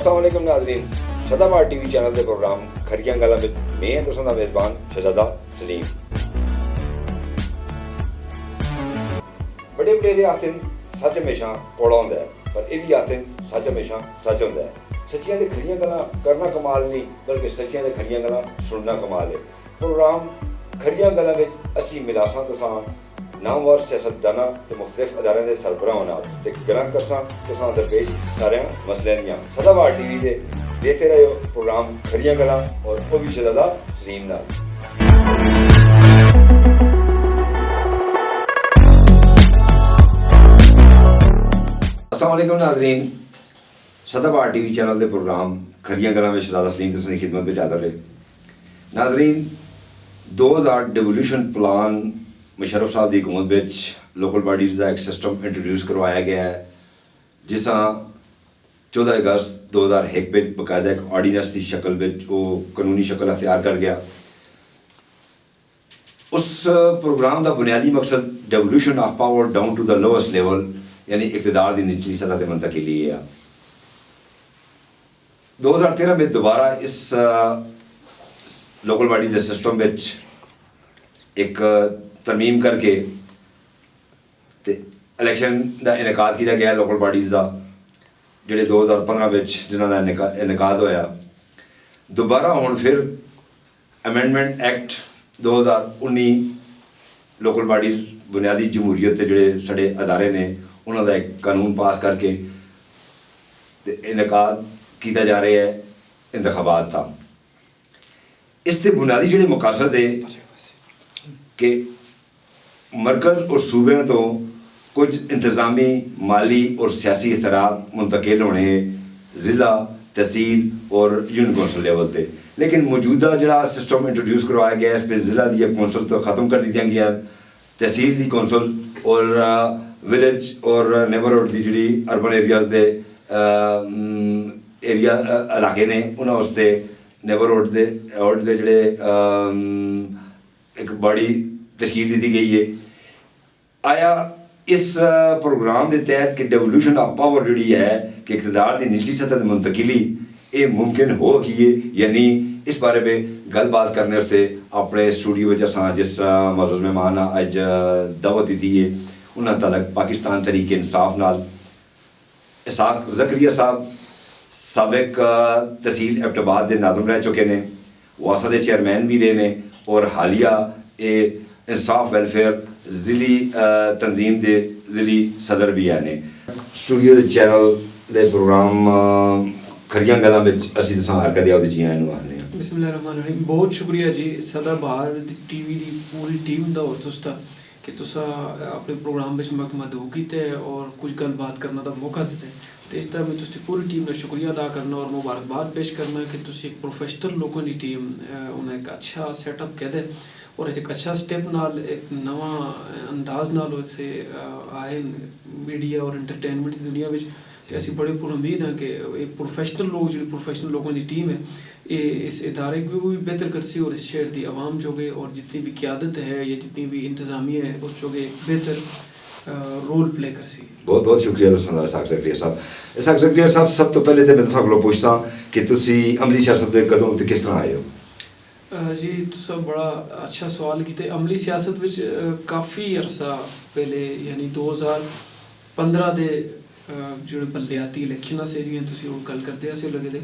अस्सलाम वालेकुम नाज़रीन, सदाबहार टीवी चैनल के प्रोग्राम खरियां गल्लां विच मैं तुसां दा मेज़बान शहजादा सलीम। बड़े बडेरे आखदे सच हमेशा कौड़ा होंदा है, पर एह भी आखदे सच हमेशा सच होंदा है। सच्चियां ते खरियां गल्लां करना कमाल नहीं, बल्कि सच्चियां ते खरियां गल्लां सुनना कमाल है। प्रोग्राम खरियां गल्लां विच असीं मिलासां तुसां नामवर सियासतदाना ते मुख्तलिफ अदारे के सरबराहां नाल ते गल्लां करसां तुसां दरपेश सारे मसले दियां। सदाबहार टीवी ते देखते रहो प्रोग्राम खरियां गल्लां और वो भी शहजादा सलीम नाल। अस्सलाम वालेकुम नाज़रीन, सदाबहार टीवी चैनल के प्रोग्राम खरियां गल्लां में शहजादा सलीम तुसां दी खिदमत में हाज़र है। नाज़रीन, 2000 डिवोल्यूशन प्लान मुशर्रफ साहब की हुकूमत में लोकल बॉडीज़ का एक सिस्टम इंट्रोड्यूस करवाया गया है, जिस 14 अगस्त 2001 में बकायदा एक ऑर्डीनेंस की शक्ल में वो कानूनी शक्ल अख्तियार कर गया। उस प्रोग्राम का बुनियादी मकसद devolution of power down to the lowest level, यानी इक़्तिदार की निचली सतह पर मुंतकिली है। 2013 में दोबारा इस लोकल बॉडीज़ के सिस्टम में एक तरमीम करके इलैक्शन का इनकाद किया गया लोकल बॉडीज़ का, जोड़े 2015 में जिन्होंने इनकाद होया। दोबारा हुण फिर अमेंडमेंट एक्ट 2019 लोकल बॉडीज़ बुनियादी जमहूरीत के जोड़े साढ़े अदारे ने उन्होंने एक कानून पास करके इनकाद किया जा रहा है इंतखाबात का। इसके बुनियादी जोड़े मकासद है कि मरकज़ और सूबे तो कुछ इंतज़ामी, माली और सियासी इख्तियार मुंतकिल होने ज़िला, तहसील और यूनियन कौंसल लेवल पे, लेकिन मौजूदा जो सिस्टम इंट्रोड्यूस करवाया गया है इस पर ज़िला दी कौंसल तो ख़त्म कर दी गई, तहसील की कौंसल और विलेज और नेबरहुड की जी अर्बन एरियाज़ के एरिया इलाके ने उन्होंने उसते नेबरहुड के जोड़े एक बड़ी तश्कील दी गई है। आया इस प्रोग्राम के तहत कि डिवोल्यूशन ऑफ पावर जी है कि इक़्तिदार की निचली सतह मुंतकिली ये मुमकिन हो कि या नहीं, इस बारे में गलबात करने से अपने स्टूडियो में असा जिस मौजूद मेहमान अज दावत दी है उन्होंने तलक पाकिस्तान तहरीक इंसाफ नाल इसाक ज़करिया साहब साबिक तहसील एबटाबाद के नाज़म रह चुके हैं, वासा के चेयरमैन भी रहे हैं और हालिया इंसाफ वेलफेयर ज़िली तंजीम के ज़िली सदर भी हैं। स्टूडियो के चैनल के प्रोग्राम खरियां गल्लां विच असीं तुसां हर कदे जी आए नूं आखने आं। बिस्मिल्लाहिर्रहमानिर्रहीम। बहुत शुक्रिया जी सदाबहार टीवी की पूरी टीम का और तुस्ता कि तुसा अपने प्रोग्राम में मदऊ कीते और कुछ गलबात करने का मौका दिता। तो इस तरह मैं तुझी पूरी टीम का शुक्रिया अदा करना और मुबारकबाद पेश करना कि तुम एक प्रोफेशनल लोगों की टीम उन्हें एक अच्छा सैटअप कह दे और एक अच्छा स्टेप नाल एक नवा अंदाज नाल उसे आए मीडिया और एंटरटेनमेंट की दुनिया में। तो असी बड़े पूरी उम्मीद है कि एक प्रोफेशनल लोग जो प्रोफेशनल लोगों की टीम है ये इस इदारे को भी बेहतर करसी और इस शहर की आवाम जो गए और जितनी भी क़यादत है या जितनी भी इंतज़ामिया है उस जो बेहतर रोल प्ले करसी। बहुत बहुत शुक्रिया तुसां इसाक ज़करिया साहब। इसाक ज़करिया साहब, सब तो पहले तो मैं तुसां कोलों पुछदा कि तुसी अमली सियासत में कदों ते किस तरह आए हो? जी तुसा बड़ा अच्छा सवाल किया। अमली सियासत में काफ़ी अरसा पहले यानी 2015 के जो बल्दियाती इलैक्शन से जियां तुसी हुण गल करदे असे लगे दे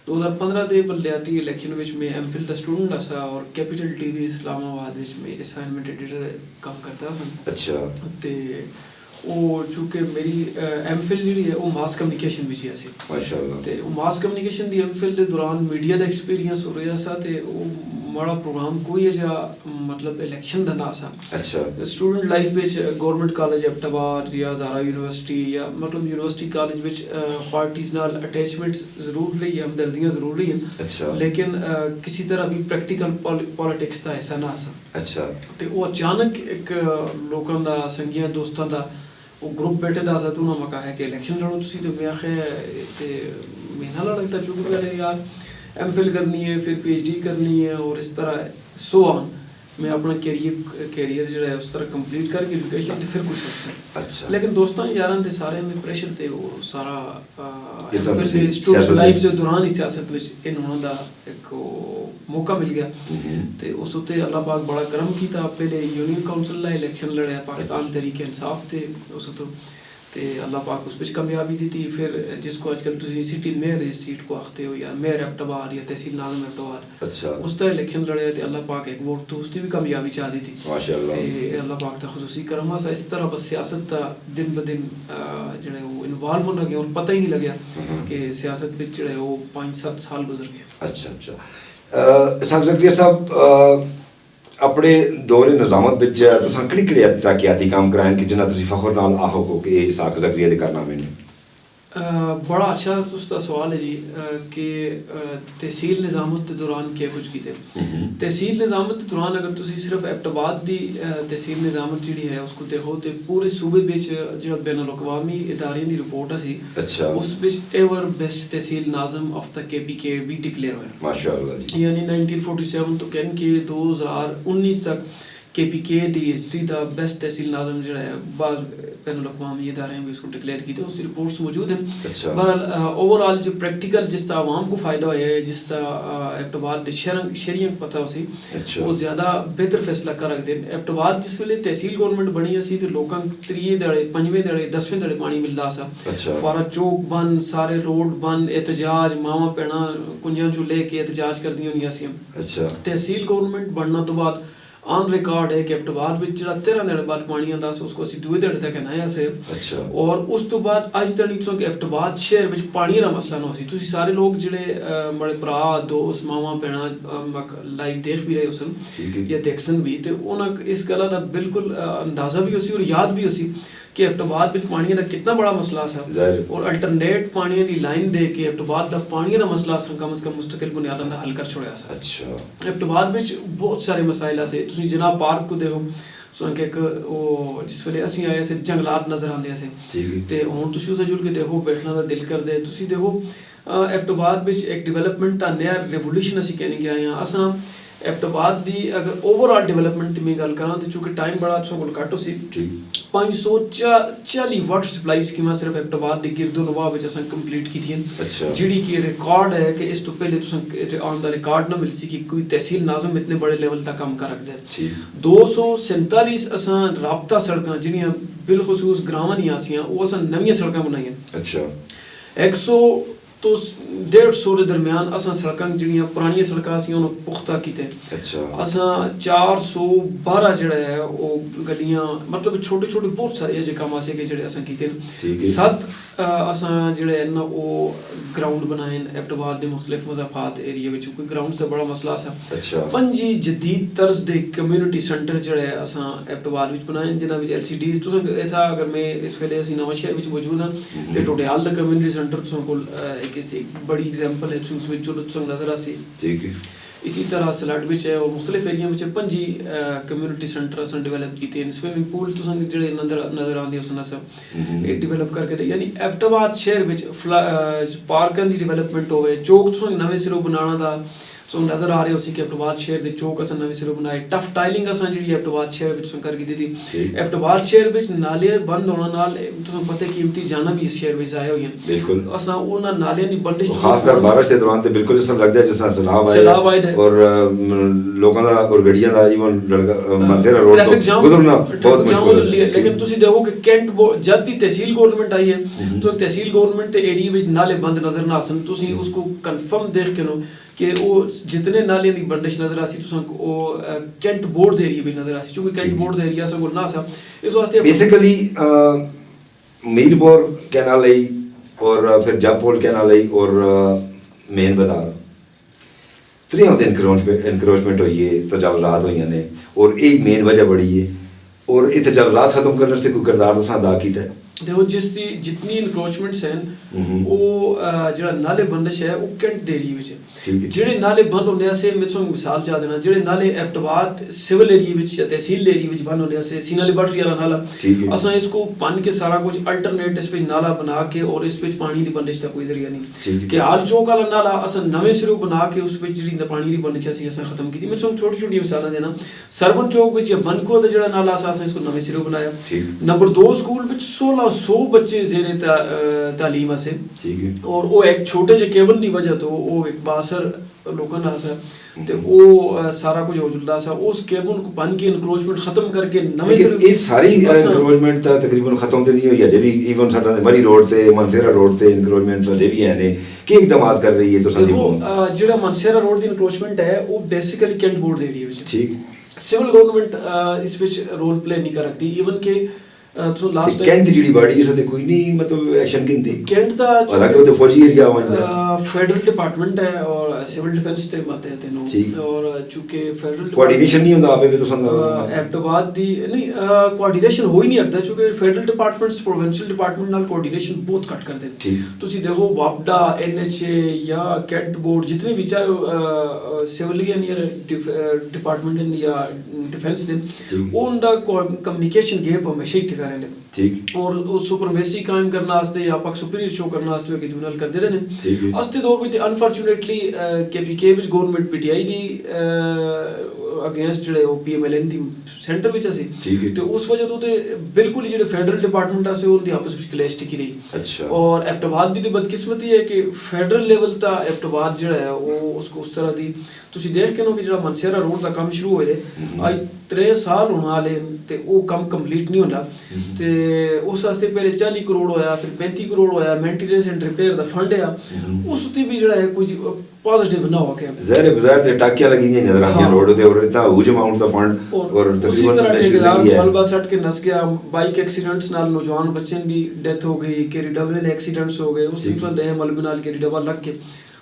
2015 के बल्दियाती इलैक्शन में मैं एमफिल का स्टूडेंट आसा और कैपिटल टीवी इस्लामाबाद में असाइनमेंट एडिटर काम करता सन। अच्छा। ते वो चूँकि मेरी एमफिल जी है वो मास कम्युनिकेशन में ही सी। माशाअल्लाह। ते मास कम्युनिकेशन की एमफिल के दौरान मीडिया का एक्सपीरियंस हो रहा सा ते वो माड़ा प्रोग्राम कोई ऐसा मतलब इलैक्शन का ना सा। अच्छा। स्टूडेंट लाइफ में गवर्नमेंट कॉलेज एबटाबाद या ज़ारा यूनिवर्सिटी या मतलब यूनिवर्सिटी कॉलेज में पार्टीज नाल अटैचमेंट जरूर रही है, हमदर्दियाँ जरूर रही हैं। अच्छा। लेकिन किसी तरह भी प्रैक्टिकल पॉलिटिक्स का ऐसा ना सा। अच्छा। तो वो अचानक एक लोगों का संगिया दोस्तों का वो ग्रुप बैठे दा सा तो उन्होंने कहा है कि इलैक्शन लड़ो तुसी तो मैं आखे महीना लड़ता चूँकि यार एमफिल करनी है फिर पीएचडी करनी है और इस तरह सो ऑन। मैं अपना कैरियर जो है उस तरह कंप्लीट करके एजुकेशन ते फिर कुछ सोच सकता। अच्छा। लेकिन दोस्तों यारां दे सारे में प्रेशर ते वो सारा इस तरह से स्टूडेंट सियासत लाइफ विच। दे दौरान ही सियासत विच इन होने दा एक मौका मिल गया ते उस उत्ते अल्लाह पाक बड़ा करम कीता। पहले यूनियन काउंसिल दा इलेक्शन लड़या पाकिस्तान तहरीक इंसाफ ते उस तो ते अल्लाह पाक उस विच कामयाबी दी थी। फिर जिसको आजकल तुसी सिटी मेयर इस सीट को आखते हो या मेयर एबटाबाद या तहसील नाज़िम एबटाबाद, अच्छा, उस तरह इलेक्शन लड़े ते अल्लाह पाक एक वोट तो उसकी भी कामयाबी चाह दी थी माशाअल्लाह। ते अल्लाह पाक दा खुसूसी करम सा। इस तरह बस सियासत दा दिन ब दिन जेह्ड़े वो इन्वॉल्व होने लगे और पता ही नहीं लग्या कि सियासत विच जेह्ड़े वो 5-7 साल गुजर गए। अच्छा अच्छा। साहब ज़करिया साहब अपने दौरे निज़ामत विच तुसां किहड़ी तरक्याती काम कराए कि जिन्ना तुसीं फखर नाल आहो को कि इसाक ज़करिया दे कारनामे ने? बड़ा अच्छा उसका सवाल है जी कि तहसील निज़ामत के दौरान क्या कुछ कीते। तहसील निज़ामत के दौरान अगर तुसी सिर्फ एबटाबाद दी तहसील निज़ामत जिहड़ी है उसको देखो तो पूरे सूबे विच जिहड़ा बैनुल अक़वामी इदारें दी रिपोर्ट असी, अच्छा, उस which ever best tehsil Nazim of the KPK भी डिक्लेयर होया माशाअल्लाह जी। यानी 1947 तो कहन के 2019 तक KPK दी हिस्ट्री दा बेस्ट तहसील नाज़िम जो है बाज़ बैनुल अक़वामी इदारे भी उसको डिक्लेयर किए उसकी रिपोर्ट्स मौजूद हैं। अच्छा। बहरहाल ओवरऑल जो प्रैक्टिकल जिस तरह आवाम को फ़ायदा होया है, जिस तरह एबटाबाद शहरियन पता उसी अच्छा, वो ज़्यादा बेहतर फैसला कर रखते हैं। एबटाबाद जिस वेले तहसील गवर्नमेंट बनी असी तो लोगों त्रीए दड़े 5वें दड़े 10वें दड़े पानी मिलता सा। अच्छा, फारा चौक बंद, सारे रोड बंद, एहतजाज मावा भैना कुंजां चू लेके एहतजाज कर दी होंगी असी। अच्छा, तहसील गवर्नमेंट बनने तो बाद ऑन रिकॉर्ड है कि एबटाबाद विच जेह्ड़ा 13 दिन बाद पानी आंदा सी उसको असी दूए दिन तक आया से। अच्छा, और उस तो बाद अज तक तुसें एबटाबाद शहर विच पानी दा मसला ना सी। तुसी सारे लोग जेह्ड़े बड़े भरा दोस्त मावा भैना लाइव देख भी रहे उसन ठीक है। या देखसन भी ते उन्हां इस गल्ला दा बिल्कुल अंदाजा भी उसी और याद भी उसी कि एबटाबाद विच पानी दा कितना बड़ा मसला सा जाहिर। और अल्टरनेट पानी दी लाइन दे के एबटाबाद दा पानी दा मसला कम से कम मुस्तकिल बुनियादां दा हल कर छोड़िया सा। अच्छा, एबटाबाद विच बहुत सारे मसाइल से तुसी जनाब पार्क को देखो सुन के एक वो जिस वेले असी आए थे जंगलात नजर आंदे से ठीक है। ते हुण तुसी उस जुल के देखो बैठना दा दिल करदे। तुसी देखो एबटाबाद विच एक डेवलपमेंट दा नया रेवोल्यूशन असी कहने के आए हां। असां एबटाबाद दी अगर ओवरऑल डेवलपमेंट दी मैं गल करां तो चूंकि टाइम बड़ा तुसां कोल घट्ट होसी, ठीक, 540 वाटर सप्लाई स्कीमां सिर्फ एबटाबाद दी गिरदोनवा विच असां कंप्लीट कीतियां। अच्छा, जिहड़ी कि रिकॉर्ड है कि इस तो पहले तुसां ऑन दा रिकॉर्ड ना मिल सी कि कोई तहसील नाज़िम इतने बड़े लेवल तक काम कर रखदे। ठीक, 247 असां राबता सड़कां जिहड़ियां बिलखसूस ग्रावां दियां आसियां वो असां नवीं सड़कां बनाईयां। अच्छा, 100 तो 150 के दरमियान असां सड़कां जिहड़ियां पुरानियां सड़कां सी उन्होंने पुख्ता कीते। अच्छा, असां 412 जेह्ड़ा है वो गलियां मतलब छोटे छोटे बहुत सारे अजे कम्म असें के जेह्ड़े असां कीते ठीक है। 7 असां जेह्ड़े न वो ग्राउंड बनाए एबटाबाद दे मुख्तलिफ मज़ाफात एरिया विच कोई ग्राउंड से बड़ा मसला सा। अच्छा, 5 जदीद तर्ज दे कम्युनिटी सेंटर जेह्ड़े असां एबटाबाद विच बनाए जिन्हां विच LCDs तुसां इत्थै अगर मैं इस वेले असीं नवां शहर विच मौजूद हां ते टोडयाल दा कम्युनिटी सेंटर तुसां कोल एक बड़ी एग्जाम्पल है तुसां नजर आसी। ठीक है। इसी तरह सलाड विच है और मुख्तलिफ एरिया में 5 कम्युनिटी सेंटर असां डेवलप कीते हैं। स्विमिंग पूल तुसां जेह्ड़े नजर आंदे उसन असां डेवलप करके यानी एबटाबाद शहर विच पार्कां दी डेवलपमेंट होवे, चौक तुसां नवें सिरों बनाना दा सो नजर आ रहे हो सी कि एबटाबाद शहर दे चौक असां नवें सिरों बनाए। टफ टाइलिंग असां जिहड़ी एबटाबाद शहर विच तुसां कर कीती थी। एबटाबाद शहर विच नाले बंद होने नाल तुसां पता कीमती जाना भी इस शहर विच ज़ाया होईयां। बिल्कुल। असां उन्हां नालियां दी बंदिश खासकर बारिश के दौरान तो बिल्कुल इस लगता है जिस तरह सैलाब आए और लोगों का और गड्डियां का इवन मनसेरा रोड तो गुजरना बहुत मुश्किल है। लेकिन तुसी देखो कि कैंट जब दी तहसील गवर्नमेंट आई है तो तहसील गवर्नमेंट ते एरिया विच नाले बंद नजर ना आसन। तुसी उसको कंफर्म देख के नो कि वो जितने नाले दी बंदिश नजर आसी तुसां वो कैंट बोर्ड दे एरिया विच नजर आसी क्योंकि कैंट बोर्ड दे एरिया से कोल ना सा। इस वास्ते बेसिकली मीरपुर कैनाल आई और फिर जापोल कैनाल आई और मेन बाजार त्रियां होते इनक्रोचमेंट हुई है, तजावज़ात हुई ने और यही मेन वजह बड़ी है और ये तजावज़ात खत्म करने से कोई किरदार तुसां अदा कीता है? देखो जितनी इनक्रोचमेंट्स हैं वो जो नाले बंदिश है वो कैंट दे एरिया विच है। ਜਿਹੜੇ ਨਾਲੇ ਬੰਦ ਹੁੰਦੇ ਸੇ ਮੈਂ ਤੁਹਾਨੂੰ ਮਿਸਾਲ ਚਾ ਦੇਣਾ ਜਿਹੜੇ ਨਾਲੇ ਐਬਟਬਾਦ ਸਿਵਲ ਏਰੀਆ ਵਿੱਚ ਜਾਂ ਤਹਿਸੀਲ ਏਰੀਆ ਵਿੱਚ ਬੰਦ ਹੁੰਦੇ ਸੇ ਸੀਨਾ ਲੈਬਾਰਟਰੀ ਵਾਲਾ ਨਾਲਾ ਅਸਾਂ इसको बन के सारा कुछ अल्टरनेट इस पे नाला बना के और इस पे पानी की बंदिश का कोई जरिया नहीं कि हाल चौक वाला नाला असां नवे सिरों बना के उस पे जी पानी की बंदिश असां खत्म की मैं छोटी छोटी मिसाल देना सरबन चौक विच बनको दा जेड़ा नाला असां इसको नवे सिरों बनाया नंबर 2 स्कूल विच 1600 बच्चे ज़ेरे तालीम से और वो एक छोटे जे केबल दी वजह तो वो एक बासर लोगों ना सा ਤੇ ਉਹ ਸਾਰਾ ਕੁਝ ਹੋ ਜੁਲਦਾ ਸਾ ਉਸ ਕੇਬਲ ਨੂੰ ਬਣ ਕੇ ਇਨਕਰੋਚਮੈਂਟ ਖਤਮ ਕਰਕੇ ਨਵੇਂ ਸਿਰੇ ਇਹ ਸਾਰੀ ਇਨਕਰੋਚਮੈਂਟ ਤਾਂ ਤਕਰੀਬਨ ਖਤਮ ਤੇ ਨਹੀਂ ਹੋਈ ਅਜੇ ਵੀ ਈਵਨ ਸਾਡਾ ਮਰੀ ਰੋਡ ਤੇ ਮਨਸੇਰਾ ਰੋਡ ਤੇ ਇਨਕਰੋਚਮੈਂਟ ਅਜੇ ਵੀ ਹੈ ਨੇ ਕੀ ਇਕਦਾਮਾਤ ਕਰ ਰਹੀ ਹੈ ਤੁਸੀਂ ਜਿਹੜਾ ਮਨਸੇਰਾ ਰੋਡ ਦੀ ਇਨਕਰੋਚਮੈਂਟ ਹੈ ਉਹ ਬੇਸਿਕਲੀ ਕੈਂਟ ਬੋਰਡ ਦੇ ਏਰੀਆ ਵਿੱਚ ਠੀਕ ਸਿਵਲ ਗਵਰਨਮੈਂਟ ਇਸ ਵਿੱਚ ਰੋਲ ਪਲੇ ਨਹੀਂ ਕਰ ਰਹੀ ਈਵਨ ਕਿ ਸੋ ਲਾਸਟ ਕੈਂਟ ਦੀ ਜਿਹੜੀ ਬਾੜੀ ਇਸ ਤੇ ਕੋਈ ਨਹੀਂ ਮਤਲਬ ਐਕਸ਼ਨ ਕਿੰਦੀ ਕੈਂਟ ਦਾ ਹਾਲਾਂਕਿ ਉਹ ਤੇ ਫੌਜੀ ਏਰੀਆ ਆਉਂਦਾ फेडरल डिपार्टमेंट है और सिविल डिफेंस ते माते हैं तीनों और चूंकि फेडरल कोऑर्डिनेशन नहीं होता आपे भी तो संदा एबटबाद दी नहीं कोऑर्डिनेशन हो ही नहीं सकता क्योंकि फेडरल डिपार्टमेंट्स प्रोविंशियल डिपार्टमेंट नाल कोऑर्डिनेशन बहुत कट कर देते तुसी देखो वापडा एनएचए या कैंट बोर्ड जितने भी चाहे सिविलियन या डिपार्टमेंट या डिफेंस दे उनका कम्युनिकेशन गैप हमेशा ही ठिकाने ले ठीक और उस सुपरमेसी कायम करना वास्ते या पक सुपीरियर शो करना वास्ते कि दूनल कर दे रहे ने अस्ते दौर में unfortunately KPK which government PTI the against जेड़े ओपीएमएलएन दी सेंटर विच असी ते उस वजह तो ते बिल्कुल जेड़े फेडरल डिपार्टमेंट असे उनदी आपस विच क्लैश टिकी रही अच्छा और एबटबाद दी बदकिस्मती है कि फेडरल लेवल ता एबटबाद जेड़ा है वो उसको उस तरह दी ਤੁਸੀਂ ਦੇਖ ਕੇ ਨੋ ਕਿ ਜਿਹੜਾ ਮਨਸੇਰਾ ਰੋਡ ਦਾ ਕੰਮ ਸ਼ੁਰੂ ਹੋਏ ਅੱਜ 3 ਸਾਲ ਹੋਣ ਵਾਲੇ ਤੇ ਉਹ ਕੰਮ ਕੰਪਲੀਟ ਨਹੀਂ ਹੁੰਦਾ ਤੇ ਉਸ ਵਾਸਤੇ ਪਹਿਲੇ 40 ਕਰੋੜ ਹੋਇਆ ਫਿਰ 35 ਕਰੋੜ ਹੋਇਆ maintenance and repair the fund ਆ ਉਸ ਉਤੇ ਵੀ ਜਿਹੜਾ ਹੈ ਕੁਝ ਪੋਜ਼ਿਟਿਵ ਨਾ ਹੋ ਕੇ ਜ਼ਾਹਿਰ ਬਾਜ਼ਾਰ ਤੇ ਟਾਕੀਆਂ ਲੱਗੀਆਂ ਨਜ਼ਰ ਆਉਂਦੀਆਂ ਰੋਡ ਤੇ ਔਰ ਇतना ह्यूज अमाउंट ਦਾ ਫੰਡ ਔਰ ਤਕਰੀਬਨ ਮਲਬਾ ਸੱਟ ਕੇ ਨਸ ਗਿਆ ਬਾਈਕ ਐਕਸੀਡੈਂਟਸ ਨਾਲ ਨੌਜਵਾਨ ਬੱਚੇ ਦੀ ਡੈਥ ਹੋ ਗਈ ਕੇਰੀ ਡਬਲ ਐਕਸੀਡੈਂਟਸ ਹੋ ਗਏ ਉਸ ਤੋਂ ਦੇ ਮਲਬੇ ਨਾਲ ਕੇਰੀ ਡਬਲ ਲੱਗ ਕੇ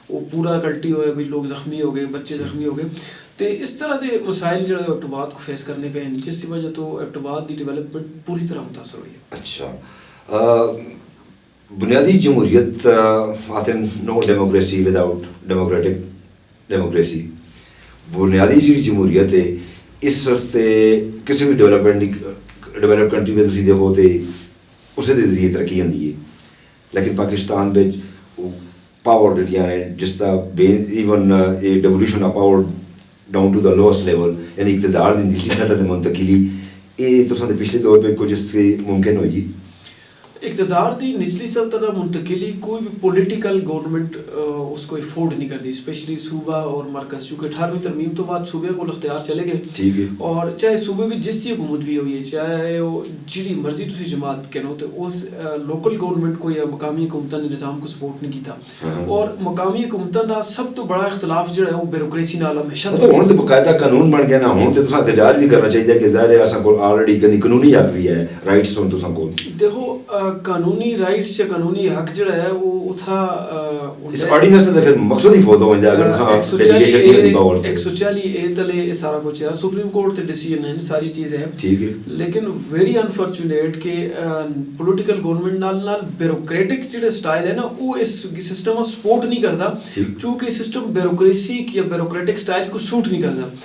वो पूरा कल्टी हुए भी लोग जख्मी हो गए बच्चे जख्मी हो गए तो इस तरह के मसाइल जो एबटबाद को फेस करने पे हैं जिसकी वजह तो एबटबाद की डेवलपमेंट पूरी तरह मुतासर हुई है अच्छा बुनियादी जमहूरियत आते no democracy without democratic democracy बुनियादी जी जमहूरियत है इस रस्ते किसी भी डेवलप कंट्री में तुम देखो तो उस जरिए तरक्की होती है लेकिन पाकिस्तान में पावर ਜਿਹੜੀਆਂ ਨੇ ਜਿਸ ਦਾ ਈਵਨ ਇਹ devolution of power down to the lowest level ਯਾਨੀ ਇਕਤਦਾਰ ਦੀ ਨਿਚਲੀ ਸਤਹ ਤੇ ਮੁੰਤਕਿਲੀ ਇਹ ਤੁਸਾਂ ਦੇ ਪਿਛਲੇ ਦੌਰ ਵਿੱਚ ਕੁਝ ਇਸ ਤੇ ਮੁਮਕਿਨ ਹੋਈ इक़्तिदार दी निचली सतह मुंतकिली कोई भी पॉलिटिकल गवर्नमेंट उसको अफोर्ड नहीं करती स्पेशली सूबा और मरकज़ चूँकि 18वीं तरमीम तो बाद सूबे को इख्तियार चले गए और चाहे सूबे में जिस दी हुकूमत भी हुई है चाहे वो जिड़ी मर्जी तुसी जमात कहनो तो उस लोकल गवर्नमेंट को या मकामी हुकूमत ने निज़ाम को सपोर्ट नहीं किया और मकामी हुकूमत का सब तो बड़ा इख्तलाफ जो है वो ब्यूरोक्रेसी नाल हमेशा तो हुण ते बाकायदा कानून बन गया ना हुण ते तुसां एहतजाज भी करना चाहिए कि ज़ाहिर है असां कोल ऑलरेडी कानूनी हक भी है राइट्स हुण तुसां कोल देखो कानूनी राइट्स या कानूनी हक जड़ा है वो उथा इस ऑर्डिनेंस ਦਾ ਫਿਰ ਮਕਸਦ ਹੀ ਫੋਦਾ ਹੁੰਦਾ ਅਗਰ ਤੁਸੀਂ ਡੈਲੀਗੇਟ ਦੀ ਪਾਵਰ 140 ए तले ये सारा कुछ है सुप्रीम कोर्ट ते डिसीजन है सारी चीज है ठीक है लेकिन वेरी अनफॉर्चुनेट के पॉलिटिकल गवर्नमेंट नाल ब्यूरोक्रेटिक जेड़ा स्टाइल है ना वो इस सिस्टम को सपोर्ट नहीं करता क्योंकि सिस्टम ब्यूरोक्रेसी या ब्यूरोक्रेटिक स्टाइल को सूट नहीं करता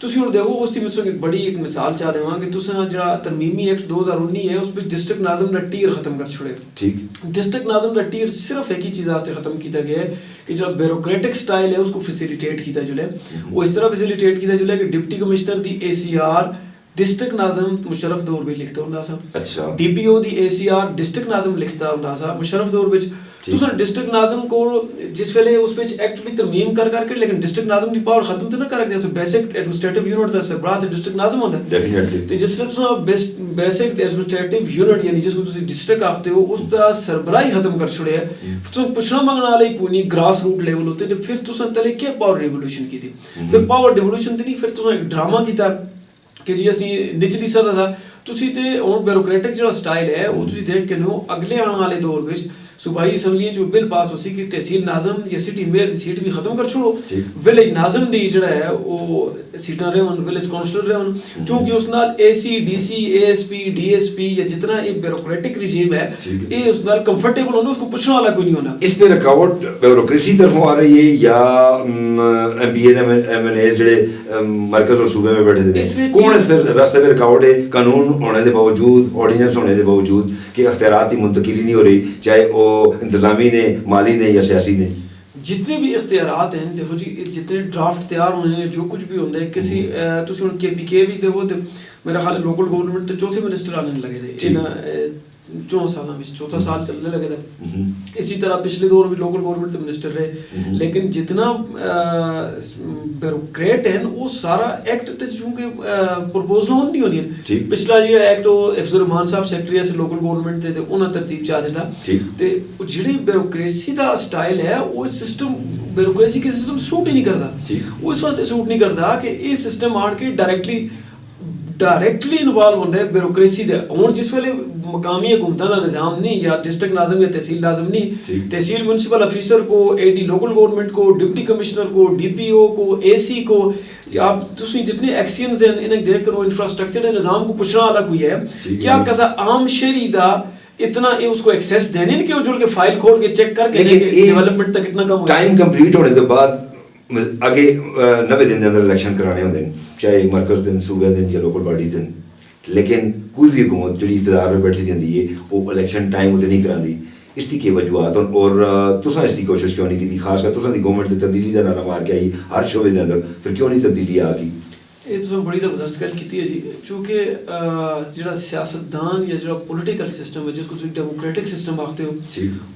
ਤੁਸੀਂ ਹੁਣ ਦੇਖੋ ਉਸ ਦੀ ਮੈਂ ਤੁਹਾਨੂੰ ਇੱਕ ਬੜੀ ਇੱਕ ਮਿਸਾਲ ਚਾਹ ਦੇਵਾਂ ਕਿ ਤੁਸੀਂ ਜਿਹੜਾ ਤਰਮੀਮੀ ਐਕਟ 2019 ਹੈ ਉਸ ਵਿੱਚ ਡਿਸਟ੍ਰਿਕਟ ਨਾਜ਼ਮ ਦਾ ਟੀਰ ਖਤਮ ਕਰ ਛੋੜੇ ਠੀਕ डिस्ट्रिक्ट नाज़म का टीर सिर्फ एक ही चीज़ वास्ते ख़त्म किया गया है कि जो ब्यूरोक्रेटिक स्टाइल है उसको फैसिलिटेट किया जुले वो इस तरह फैसिलिटेट किया जुले कि डिप्टी कमिश्नर दी ACR डिस्ट्रिक्ट नाज़म मुशर्रफ दौर भी लिखता होंदा सा अच्छा DPO दी ACR डिस्ट्रिक्ट नाज़म लिखता होंदा सा मुशर्रफ दौर विच तुसां डिस्ट्रिक्ट नाज़म को जिस वेले उस विच एक्ट भी तरमीम कर करके लेकिन डिस्ट्रिक्ट नाज़म दी पावर खत्म तो ना कर दिया सो बेसिक एडमिनिस्ट्रेटिव यूनिट दा सरबराह ते डिस्ट्रिक्ट नाज़म होंदा डेफिनेटली ते जिस वेले तुसां बेसिक एडमिनिस्ट्रेटिव यूनिट यानी जिसको तुसी डिस्ट्रिक्ट आखते हो उस दा सरबराह ही खत्म कर छोड़े तुसां पुछना मंगना वाले कोई नहीं ग्रास रूट लेवल होते ते फिर तुसां तले क्या पावर रिवोल्यूशन की थी फिर पावर रिवोल्यूशन ते नहीं फिर तुसां एक ड्रामा कीता कि जी ਅਸੀਂ ਨਿਚਲੀ ਸਤਹ ਦਾ ਤੁਸੀਂ ਤੇ ਹੁਣ ਬਿਊਰੋਕ੍ਰੈਟਿਕ ਜਿਹੜਾ ਸਟਾਈਲ ਹੈ ਉਹ ਤੁਸੀਂ ਦੇਖ ਕੇ ਨੋ ਅਗਲੇ ਆਉਣ ਵਾਲੇ ਦੌਰ ਵਿੱਚ सूबाई असैंबली जो बिल पास होसी कि तहसील नाज़म या सिटी मेयर दी सीट भी खत्म कर छोड़ो, ठीक। विलेज नाज़म दी जिहड़ा है वो सीटां रहन, विलेज काउंसलर रहन, क्योंकि उस नाल एसी डीसी एएसपी डीएसपी या जितना ये ब्यूरोक्रेटिक रिजीम है ठीक है। ये उस नाल कंफर्टेबल होना, उसको पूछने वाला कोई नहीं होना। इस पे रुकावट ब्यूरोक्रेसी तरफों आ रही है या एमपीएस एमएनए जेडे मरकज और सूबे में बैठे थे, कौन इस पे रास्ते पे रुकावट है? कानून होने के बावजूद, ऑर्डिनेंस होने के बावजूद कि अख्तियारात की मुंतकिली नहीं हो रही, चाहे वो इंतजामी ने, माली ने या सियासी ने? जितने भी इख्तियारात हैं, देखो जी, जितने ड्राफ्ट तैयार होने जो कुछ भी होता है किसी तुसी हुण केपीके भी ते वो ते मेरा ख्याल लोकल गवर्नमेंट ते चौथे मिनिस्टर आने लगे थे इन 4 सालों में, चौथा साल चलने लगे थे। इसी तरह पिछले दौर में लोकल गवर्नमेंट के मिनिस्टर रहे, लेकिन जितना ब्यूरोक्रेट है वो सारा एक्ट ते चूंकि प्रपोजल नहीं होनी है। पिछला जो एक्ट वो हिफ्जुर रहमान साहब सेक्रेटरी से लोकल गवर्नमेंट ते उन्हें तरतीब चा दिता ते जिहड़ी ब्यूरोक्रेसी दा स्टाइल है वो सिस्टम ब्यूरोक्रेसी के सिस्टम सूट ही नहीं करता। वो इस वास्ते सूट नहीं करता कि ये सिस्टम आड़ के डायरेक्टली इन्वॉल्व होंगे ब्यूरोक्रेसी दे। हुण जिस वेले मकामी हुकूमत का निज़ाम नहीं या डिस्ट्रिक्ट नाज़म या तहसील नाज़म नहीं, तहसील म्यूनसिपल ऑफिसर को, एडी लोकल गवर्नमेंट को, डिप्टी कमिश्नर को, डीपीओ को, एसी को, आप तुसी जितने एक्सियंस हैं इन्हें देख कर इंफ्रास्ट्रक्चर के निज़ाम को पूछना वाला कोई है क्या? कसा आम शहरी दा इतना ये उसको एक्सेस देने नहीं कि उजुल के फाइल खोल के चेक करके डेवलपमेंट तक इतना कम टाइम कंप्लीट होने के बाद आगे 90 दिन के अंदर इलेक्शन कराने होंगे, चाहे मरकज दिन, सूबे दिन या लोकल बॉडी दिन, लेकिन कोई भी हुकूमत जी इख्तियार में बैठी दी है वो इलेक्शन टाइम उत्ते नहीं कराती। इसकी के वजूहत और तुसां इसकी कोशिश क्यों नहीं की? खासकर तुसां दी गवर्नमेंट दी तब्दीली का नारा मार के आई हर शोबे के अंदर, फिर क्यों नहीं तब्दीली आ गई? ये तो बड़ी ज़बरदस्त गल की है जी, चूँकि जो सियासतदान या जो पॉलिटिकल सिस्टम है जिसको तुम डेमोक्रेटिक सिस्टम आखते हो,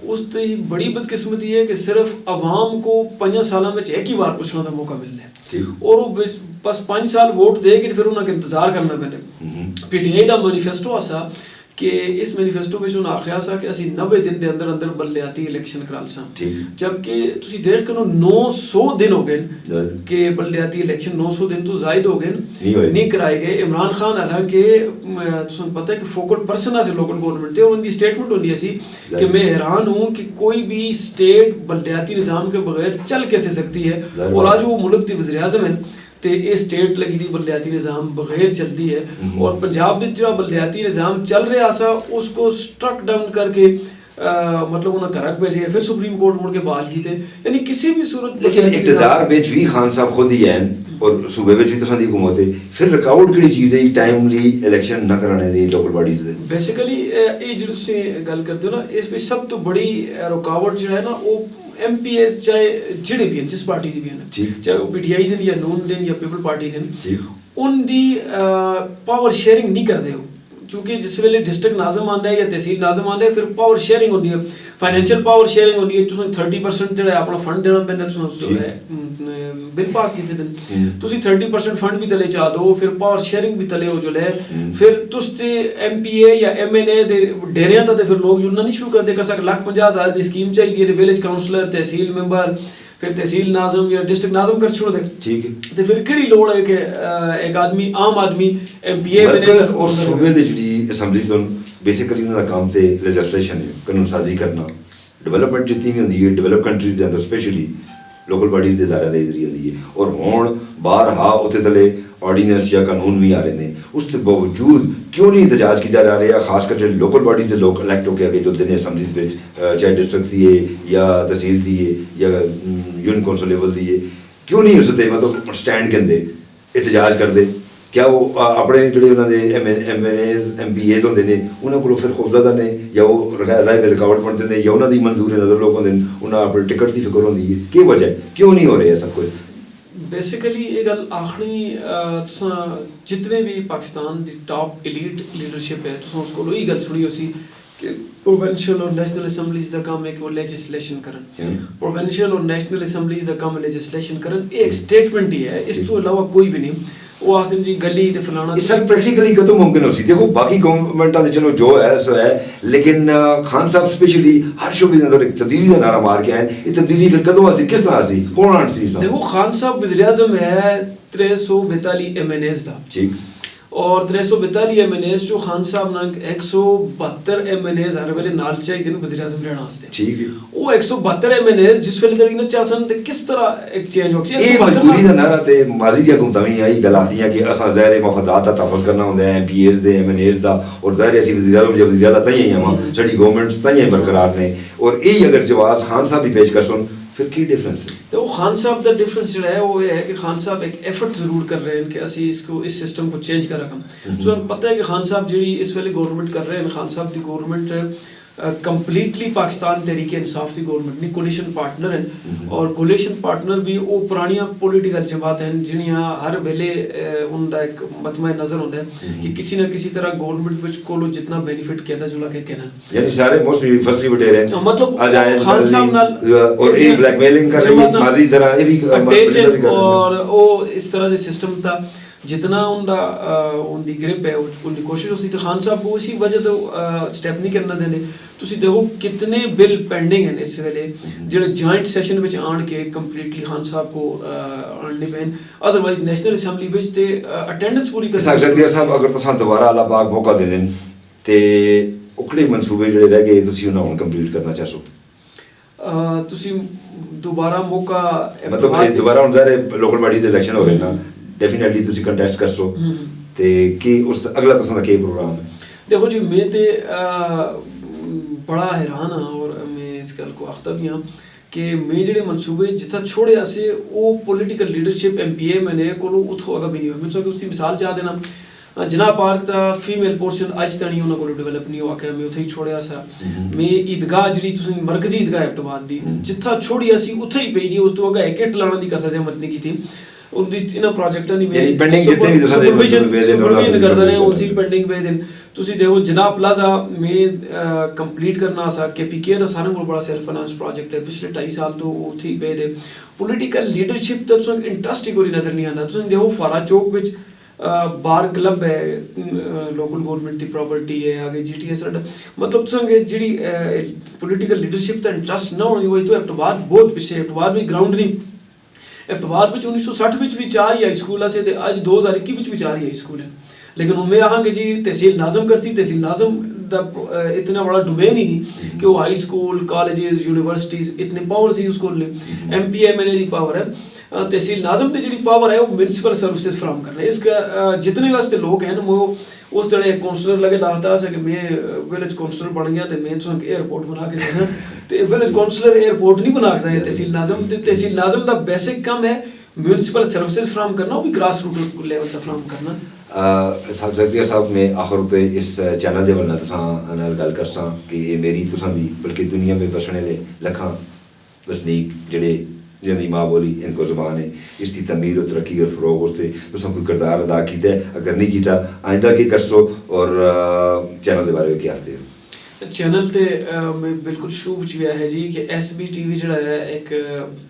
उस ते बड़ी बदकिस्मती है कि सिर्फ अवाम को 5 सालों में एक ही बार पूछने का मौका मिलना है और वो बस 5 साल वोट दे के फिर उन्हें इंतजार करना पैंदा। पीटीआई का मैनीफेस्टो आसा कि इस मैनीफेस्टो में उन्हें आख्या सा कि असी 90 दिन के अंदर अंदर बल्दियाती इलेक्शन करा लसां, जबकि तुसी देख कर 900 दिन हो गए कि बल्दियाती इलेक्शन 900 दिन तो जायद हो गए नहीं कराए गए। इमरान खान हालांकि तुसें पता है कि फोकल पर्सन से लोकल गवर्नमेंट थे, उनकी स्टेटमेंट होनी ऐसी कि मैं हैरान हूँ कि कोई भी स्टेट बल्दियाती निज़ाम के बगैर चल कैसे सकती है, और आज वो मुल्क की वज़ीर आज़म है तो ये स्टेट लगी थी बल्दियाती निज़ाम बगैर चलती है। और पंजाब में जो बल्दियाती निज़ाम चल रहा सा उसको स्ट्रक डाउन करके मतलब उन्हें करक भेजे, फिर सुप्रीम कोर्ट मुड़ के बहाल की थे, यानी किसी भी सूरत। लेकिन इक़्तिदार में भी खान साहब खुद ही हैं और सूबे में भी तो सारी हुकूमत है, फिर रुकावट की चीज़ है टाइमली इलेक्शन न कराने दी लोकल बॉडीज दे। बेसिकली ये जो से गल करते हो ना, इसमें सब तो बड़ी रुकावट जो है ना वो एमपीएस चाहे जिहड़े भी हैं जिस पार्टी दी भी हैं, चाहे वो पीटीआई दिन या नून दिन या पीपल पार्टी दिन, उनकी पावर शेयरिंग नहीं करते हो। चूँकि जिस वेले डिस्ट्रिक्ट नाज़म आंदा है या तहसील नाज़म आंदा है फिर पावर शेयरिंग होती है, फाइनेंशियल पावर शेयरिंग होती है। तुसें 30% जो अपना फंड देना पैंदा, तुसें बिल पास कीते दिन तुसी 30% फंड भी तले चा दो, फिर पावर शेयरिंग भी तले हो जो है, फिर तुस ते एमपीए या एमएनए दे डेरियां दा ते फिर लोग जुड़ना नहीं शुरू करते। कसा 1,50,000 दी स्कीम चाहिए थे, विलेज काउंसलर, तहसील मेंबर, फिर तहसील नाज़म या डिस्ट्रिक्ट नाज़म कर छोड़ दे, ठीक है, तो फिर केड़ी लोड़ है कि एक आदमी आम आदमी एमपीए बने। और सूबे दी जी असेंबली जोन बेसिकली उनका काम ते लेजिस्लेशन है, कानून साजी करना, डेवलपमेंट जितनी भी होती है डेवलप कंट्रीज के अंदर स्पेशली लोकल बॉडीज के दायरे के जरिए होती है, और हुण बारहा उत्ते तले ऑर्डीनेंस या कानून भी आ रहे हैं, उसके बावजूद क्यों नहीं एहतजाज किया जा रहा? खासकर जो लोकल बॉडीज से लोग इलैक्ट होकर आगे जो दिन असैंबलीज में चाहे डिस्ट्रिक्ट दी है या तहसील दी है या यूनियन कौंसल लेवल दी है, क्यों नहीं उसते मतलब स्टैंड कहते एहतजाज करते? क्या वो अपने जो उन्होंने एमएनएज एमपीएज होंगे ने उन्होंने को फिर खौफजदा ने या वो राय रुकावट बनते हैं या उन्होंने मंजूरी नज़र लोग होंगे उन्हें अपने टिकट की फिक्र होती है? क्या वजह क्यों नहीं हो रहा है सब कुछ? बेसिकली ये गल आखिरी जितने भी पाकिस्तान की टॉप एलीट लीडरशिप है तुम उसको यही गल सुनी उसी कि प्रोविंशियल और नेशनल असैंबलीज का काम है कि वो लेजिस्लेशन करन, प्रोविंशियल और नेशनल असैंबलीज का काम है लेजिस्लेशन करन, एक स्टेटमेंट ही है, इस तो अलावा कोई भी नहीं। वो आखते जी गली ते फलाना सर प्रैक्टिकली कदों मुमकिन हो सी? देखो बाकी गवर्नमेंटां दे चलो जो है सो है, लेकिन खान साहब स्पेशली हर शोबे दे अंदर एक तब्दीली दा नारा मार के आए, ये तब्दीली फिर कदों आसी, किस तरह आसी, कौन आसी? देखो खान साहब वज़ीर आज़म है 342 एमएनएस दा, ठीक, और 342 MNAs जो खान साहब नाल 172 MNAs हर वेले नाल चाहिए ने वज़ीर आज़म रहना वास्ते ठीक है ਉਹ 172 MNAs ਜਿਸ ਵੇਲੇ ਤੱਕ ਨਾ ਚਾਹਣ ਤੇ ਕਿਸ ਤਰ੍ਹਾਂ ਇੱਕ ਚੇਂਜ ਹੋ ਗਿਆ ਇਹ ਮਜਬੂਰੀ ਦਾ ਨਾਰਾ ਤੇ ਮਾਜ਼ੀ ਦੀਆਂ ਹਕੂਮਤਾਂ ਵੀ ਆਹੀ ਗੱਲ ਆਖਦੀਆਂ ਕਿ ਅਸਾਂ ਜ਼ਾਹਿਰ ਮਫਾਦਾਤ ਦਾ ਤਹਫੁਜ਼ ਕਰਨਾ ਹੁੰਦਾ ਹੈ MPAs ਦੇ MNAs ਦਾ ਔਰ ਜ਼ਾਹਿਰ ਅਸੀਂ ਵਜ਼ੀਰ ਆਜ਼ਮ ਜਬ ਵਜ਼ੀਰ ਆਜ਼ਮ ਤਾਂ ਹੀ ਆਵਾਂ ਸਾਡੀ ਗਵਰਨਮੈਂਟਸ ਤਾਂ ਹੀ ਬਰਕਰਾਰ ਨੇ ਔਰ ਇਹ ਅਗਰ ਜਵਾਬ ਖਾਨ ਸਾਹਿਬ ਦੀ ਪੇਸ਼ ਕਰ ਸੁਣ ਫਿਰ ਕੀ डिफरेंस है तो खान साहब का डिफरेंस जो है वो ये है कि खान साहब एक एफर्ट जरूर कर रहे हैं कि असी इसको इस सिस्टम को चेंज कर रखा सो पता है कि खान साहब जी इस वेले गवर्नमेंट कर रहे हैं खान साहब की गवर्नमेंट कंप्लीटली पाकिस्तान तहरीक इंसाफ की गवर्नमेंट नहीं कोलिशन पार्टनर हैं और कोलिशन पार्टनर भी वो पुरानियां पॉलिटिकल जमात हैं जिन्हियां हर वेले उनका एक मतमा नजर होता है कि किसी ना किसी तरह गवर्नमेंट विच कोलो जितना बेनिफिट कहना जुला के कहना यानी सारे मोस्टली फर्जी वडेरे हैं मतलब अजायज खान साहब नाल और ये ब्लैकमेलिंग कर रही है माजी तरह ये भी और वो इस तरह के सिस्टम था जितना उनकी ग्रिप है उनकी कोशिश होती तो खान साहब को उसी वजह तो स्टेप नहीं करना देने तुसी देखो कितने बिल पेंडिंग हैं इस वेले जो जॉइंट सेशन में आन के कंप्लीटली खान साहब को आने पैन अदरवाइज नेशनल असैंबली में ते अटेंडेंस पूरी कर सकते साहब अगर तुसां दोबारा अल्लाह पाक मौका दे देन ते उकड़े मंसूबे ਜਿਹੜੇ ਰਹਿ ਗਏ ਤੁਸੀਂ ਉਹਨਾਂ ਨੂੰ ਕੰਪਲੀਟ ਕਰਨਾ ਚਾਹੋ ਤੁਸੀਂ ਦੁਬਾਰਾ ਮੌਕਾ मतलब दोबारा ਹੁੰਦਾ ਹੈ ਲੋਕਲ ਬਾਡੀਜ਼ ਦੇ ਇਲੈਕਸ਼ਨ ਹੋ ਰਹੇ ਨਾ डेफिनेटली ਤੁਸੀਂ ਕੰਟੈਸਟ ਕਰ ਸੋ ਤੇ ਕੀ ਉਸ ਅਗਲਾ ਤੁਸਾਂ ਦਾ ਕੀ ਪ੍ਰੋਗਰਾਮ ਹੈ देखो जी मैं ते बड़ा हैरान हाँ और मैं इस गल को आखता भी हाँ कि मैं जेडे मनसूबे जिथा छोड़े से वो पॉलिटिकल लीडरशिप MPA मैंने को उतो अगर भी नहीं हुआ मैं उसकी मिसाल चाह देना जनाब पार्क का फीमेल पोर्शन अज तक उन्होंने को डेवलप नहीं हुआ मैं उत्थे ही छोड़िया सा मैं ईदगाह जी मरकजी ईदगाह एबटाबाद दी जिथा छोड़ी सी उत्थे ही पई दी उस तो अगर एक लाने की कसर हिम्मत नहीं की थी उनकी इन प्रोजेक्टां नहीं यानी पेंडिंग जितने भी दसा दे सुपरविजन करते रहे उसी पेंडिंग पे दिन ਤੁਸੀਂ ਦੇਖੋ ਜਨਾਬ ਪਲਾਜ਼ਾ ਮੈਂ ਕੰਪਲੀਟ ਕਰਨਾ ਸਾ KPK ਦਾ ਸਾਰਿਆਂ ਕੋਲ ਬੜਾ ਸੈਲਫ ਫਾਈਨਾਂਸ ਪ੍ਰੋਜੈਕਟ ਹੈ ਪਿਛਲੇ 2.5 ਸਾਲ ਤੋਂ ਉੱਥੇ ਹੀ ਪਏ ਦੇ ਪੋਲੀਟੀਕਲ ਲੀਡਰਸ਼ਿਪ ਤਾਂ ਤੁਹਾਨੂੰ ਇੰਟਰਸਟ ਹੀ ਕੋਈ ਨਜ਼ਰ ਨਹੀਂ ਆਉਂਦਾ ਤੁਸੀਂ ਦੇਖੋ ਫਾਰਾ ਚੌਕ ਵਿੱਚ ਬਾਰ ਕਲੱਬ ਹੈ ਲੋਕਲ ਗਵਰਨਮੈਂਟ ਦੀ ਪ੍ਰਾਪਰਟੀ ਹੈ ਆਗੇ GTS मतलब ਤੁਸੀਂ ਜਿਹੜੀ ਪੋਲੀਟੀਕਲ ਲੀਡਰਸ਼ਿਪ ਦਾ ਇੰਟਰਸਟ ਨਾ ਹੋਣੀ ਹੋਈ ਤਾਂ ਐਬਟਬਾਦ ਬਹੁਤ ਪਿੱਛੇ ਐਬਟਬਾਦ ਵੀ ਗਰਾਊਂਡ ਨਹੀਂ ਐਬਟਬਾਦ ਵਿੱਚ 1960 ਵਿੱਚ ਵੀ 4 ਹੀ ਹਾਈ ਸਕੂਲ ਆਸੇ ਤੇ ਅੱਜ 2021 ਵਿੱਚ ਵੀ 4 ਹੀ ਹਾਈ ਸਕੂਲ ਹੈ लेकिन उम्मीद आहाँ कि जी तहसील नाज़म करती तहसील नाज़म दा इतना बड़ा डोमेन ही नहीं कि वो हाई स्कूल कॉलेजेस यूनिवर्सिटीज़ इतने पावर सी उसको MPA MNA की पावर है तहसील नाज़म की जी पावर है वो म्यूनसिपल सर्विसेज फ्राहम करना है इसका जितने वास्ते लोग हैं वो उस तरह काउंसलर लगे दाखता है कि मैं विलेज काउंसलर बन गया तो मैं एयरपोर्ट बना के देना तो विलेज काउंसलर एयरपोर्ट नहीं बना सकता है तहसील नाज़म का बेसिक काम है म्यूनसिपल सर्विसेज फ्राहम करना वो भी ग्रास रूट लेवल का फ्राहम करना साहब जगदिया साहब मैं आखिर ते इस चैनल दे वरना तुसां नाल गल करसां कि ये मेरी तुसां दी बल्कि दुनिया में बसने ले लखां वसनीक जेड़े जिंदी माँ बोली इनको ज़ुबान है इसकी तमीर और तरक्की और फरोग उससे तुसां कोई किरदार अदा किया अगर नहीं किया आइंदा की कर सो और चैनल के बारे में क्या आते हो चैनल ते मैं बिल्कुल शुरू कुछ भी है जी कि SBTV जड़ा है एक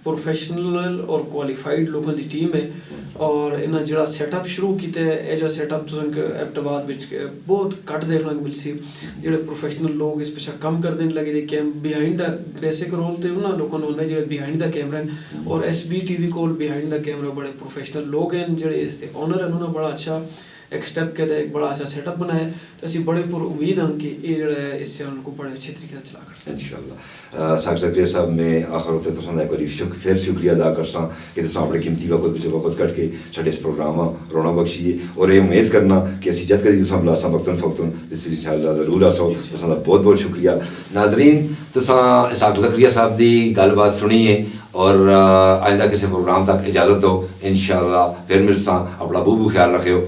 प्रोफेशनल और क्वालिफाइड लोगों की टीम है और इन्हें जड़ा सेटअप शुरू किया है ये जो सेटअप तुझे एबटाबाद विच बहुत घट देखने को मिल सी जेडे प्रोफेशनल लोग इस पेशा काम कर देने लगे cam behind the basic role ते उन्होंने लोगों ने जो बिहाइंड द कैमरा और SBTV को बिहाइंड द कैमरा बड़े प्रोफेशनल लोग हैं जेडे इसके ऑनर हैं उन्होंने बड़ा अच्छा एक स्टेप के एक बड़ा अच्छा सेटअप बनाया तो असी बड़े पुर उम्मीद हैं कि ये जो है इस चैनल को बड़े अच्छे तरीके से चला कर इंशाल्लाह साहब जगदिया साहब मैं आखिर होते तो एक बार फिर शुक्रिया अदा करसा कि तुम अपने कीमती वक्त कट के साढ़े इस प्रोग्राम रोना बख्शिए और ये उम्मीद करना कि असी जद कभी तुम बुलासा वक्तन फवक्तन इस जरूर आसो तुसा बहुत बहुत शुक्रिया नादरीन तुसा साहब जगदिया साहब की गलबात सुनी है और आइंदा किसी प्रोग्राम तक इजाज़त दो इंशाल्लाह फिर मिलसा अपना बूबू ख्याल रखियो